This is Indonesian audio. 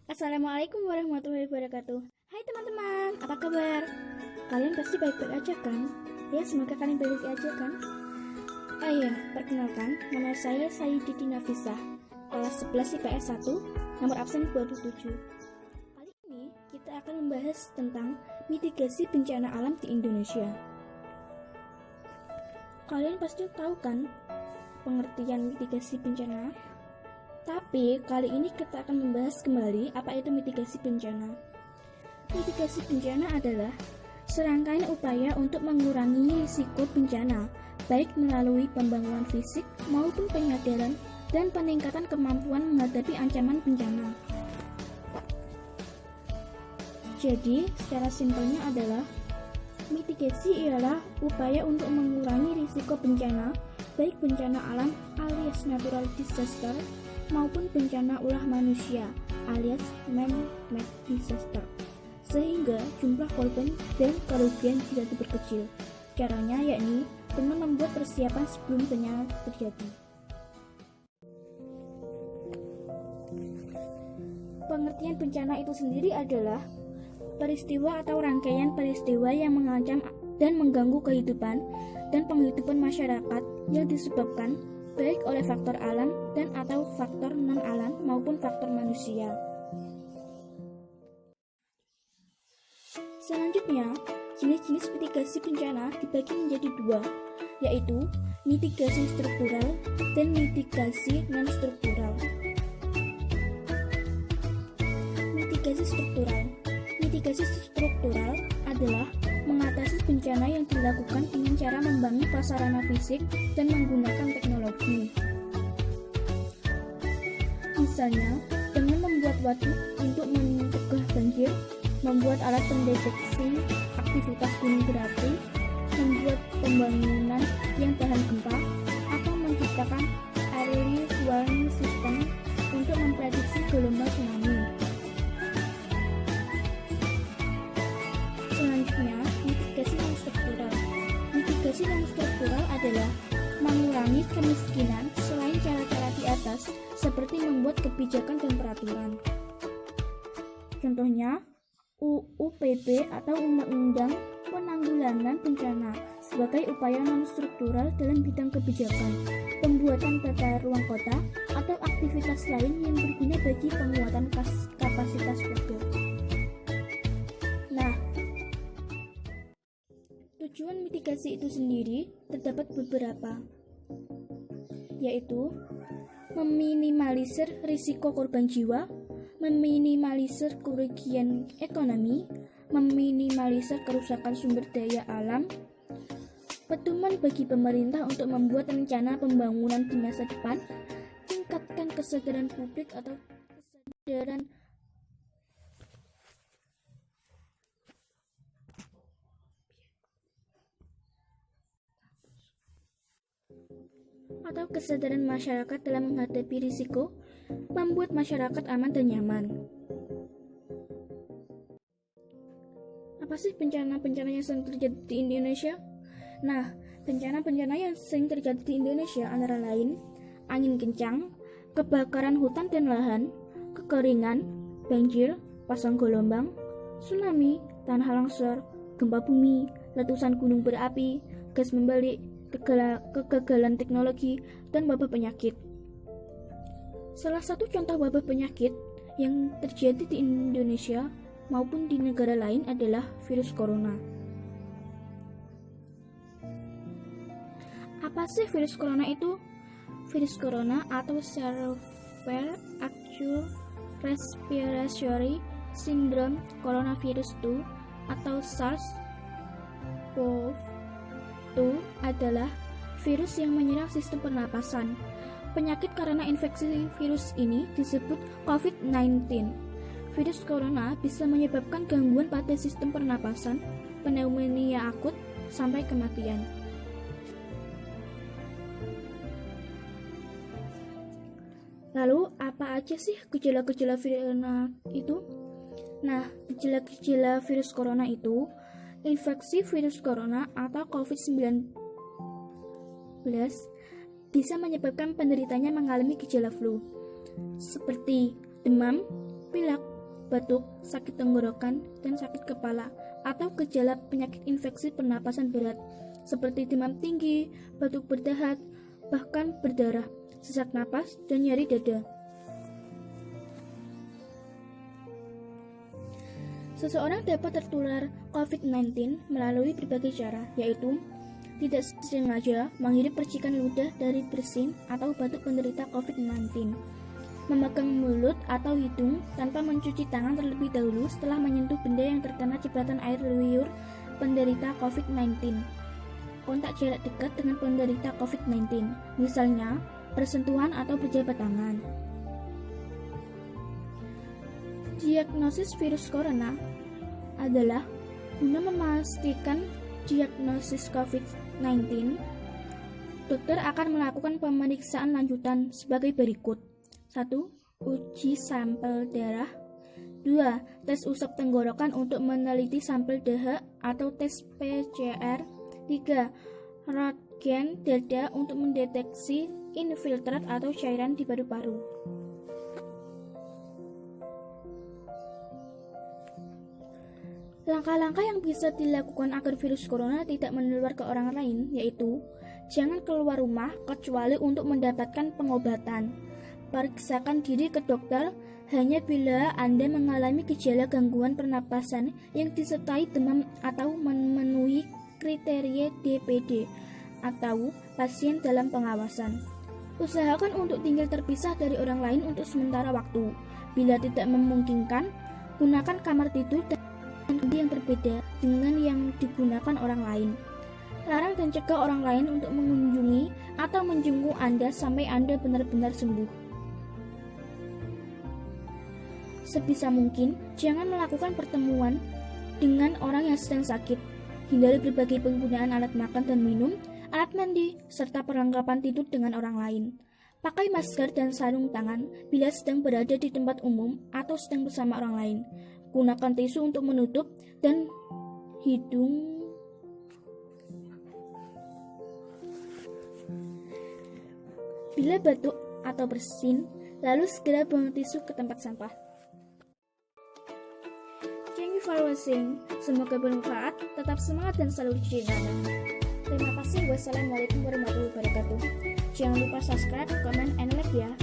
Assalamualaikum warahmatullahi wabarakatuh. Hai teman-teman, apa kabar? Kalian pasti baik-baik aja kan? Ya, semoga kalian baik-baik aja kan? Oh iya, perkenalkan, nama saya Sayyiditi Nafisah, kelas 11 IPS 1, nomor absen 27. Kali ini kita akan membahas tentang mitigasi bencana alam di Indonesia. Kalian pasti tahu kan pengertian mitigasi bencana? Tapi kali ini kita akan membahas kembali apa itu mitigasi bencana. Mitigasi bencana adalah serangkaian upaya untuk mengurangi risiko bencana, baik melalui pembangunan fisik maupun penyadaran dan peningkatan kemampuan menghadapi ancaman bencana. Jadi, secara simpelnya adalah mitigasi ialah upaya untuk mengurangi risiko bencana, baik bencana alam alias natural disaster maupun bencana ulah manusia alias man-made disaster, sehingga jumlah korban dan kerugian tidak diperkecil. Caranya yakni dengan membuat persiapan sebelum bencana terjadi. Pengertian bencana itu sendiri adalah peristiwa atau rangkaian peristiwa yang mengancam dan mengganggu kehidupan dan penghidupan masyarakat yang disebabkan baik oleh faktor alam dan atau faktor non-alam maupun faktor manusia. Selanjutnya, jenis-jenis mitigasi bencana dibagi menjadi dua, yaitu mitigasi struktural dan mitigasi non-struktural. Mitigasi struktural adalah mengatasi bencana yang dilakukan dengan cara membangun prasarana fisik dan menggunakan teknologi. Misalnya, dengan membuat waduk untuk mencegah banjir, membuat alat pendeteksi aktivitas gunung berapi, membuat pembangunan yang tahan gempa, atau menciptakan early warning system untuk memprediksi gelombang tsunami. Selanjutnya, mitigasi non-struktural adalah mengurangi kemiskinan selain cara-cara di atas, seperti membuat kebijakan dan peraturan. Contohnya, UU PB atau Undang-Undang Penanggulangan Bencana sebagai upaya non-struktural dalam bidang kebijakan, pembuatan tata ruang kota, atau aktivitas lain yang berguna bagi penguatan kapasitas warga. Tujuan mitigasi itu sendiri terdapat beberapa, yaitu meminimalisir risiko korban jiwa, meminimalisir kerugian ekonomi, meminimalisir kerusakan sumber daya alam, pedoman bagi pemerintah untuk membuat rencana pembangunan di masa depan, tingkatkan kesadaran publik atau kesadaran masyarakat dalam menghadapi risiko, membuat masyarakat aman dan nyaman. Apa sih bencana-bencana yang sering terjadi di Indonesia? Nah, bencana-bencana yang sering terjadi di Indonesia antara lain angin kencang, kebakaran hutan dan lahan, kekeringan, banjir, pasang gelombang, tsunami, tanah longsor, gempa bumi, letusan gunung berapi, gas membalik, kegagalan teknologi, dan wabah penyakit. Salah satu contoh wabah penyakit yang terjadi di Indonesia maupun di negara lain adalah virus corona. Apa sih virus corona itu? Virus corona atau Severe Acute Respiratory Syndrome Coronavirus 2 atau SARS-CoV-2 adalah virus yang menyerang sistem pernapasan. Penyakit karena infeksi virus ini disebut COVID-19. Virus corona bisa menyebabkan gangguan pada sistem pernapasan, pneumonia akut, sampai kematian. Lalu, apa aja sih gejala-gejala virus itu? Nah, gejala-gejala virus corona itu infeksi virus corona atau COVID-19 bisa menyebabkan penderitanya mengalami gejala flu seperti demam, pilek, batuk, sakit tenggorokan, dan sakit kepala, atau gejala penyakit infeksi pernapasan berat, seperti demam tinggi, batuk berdahak, bahkan berdarah, sesak napas, dan nyeri dada. Seseorang dapat tertular COVID-19 melalui berbagai cara, yaitu tidak sengaja menghirup percikan ludah dari bersin atau batuk penderita COVID-19, memegang mulut atau hidung tanpa mencuci tangan terlebih dahulu setelah menyentuh benda yang terkena cipratan air liur penderita COVID-19, kontak jarak dekat dengan penderita COVID-19, misalnya bersentuhan atau berjabat tangan. Diagnosis virus corona adalah guna memastikan diagnosis COVID-19, dokter akan melakukan pemeriksaan lanjutan sebagai berikut. 1. Uji sampel darah. 2. Tes usap tenggorokan untuk meneliti sampel dahak atau tes PCR. 3. Röntgen dada untuk mendeteksi infiltrat atau cairan di paru-paru. Langkah-langkah yang bisa dilakukan agar virus corona tidak menular ke orang lain yaitu jangan keluar rumah kecuali untuk mendapatkan pengobatan. Periksakan diri ke dokter hanya bila Anda mengalami gejala gangguan pernapasan yang disertai demam atau memenuhi kriteria DPD atau pasien dalam pengawasan. Usahakan untuk tinggal terpisah dari orang lain untuk sementara waktu. Bila tidak memungkinkan, gunakan kamar tidur dan yang berbeda dengan yang digunakan orang lain. Larang dan cegah orang lain untuk mengunjungi atau menjenguk Anda sampai Anda benar-benar sembuh. Sebisa mungkin, jangan melakukan pertemuan dengan orang yang sedang sakit. Hindari berbagai penggunaan alat makan dan minum, alat mandi, serta perlengkapan tidur dengan orang lain. Pakai masker dan sarung tangan bila sedang berada di tempat umum atau sedang bersama orang lain. Gunakan tisu untuk menutup dan hidung. Bila batuk atau bersin, lalu segera buang tisu ke tempat sampah. Thank you for watching. Semoga bermanfaat. Tetap semangat dan selalu cuci tangan. Terima kasih. Wassalamualaikum warahmatullahi wabarakatuh. Jangan lupa subscribe, comment, and like ya.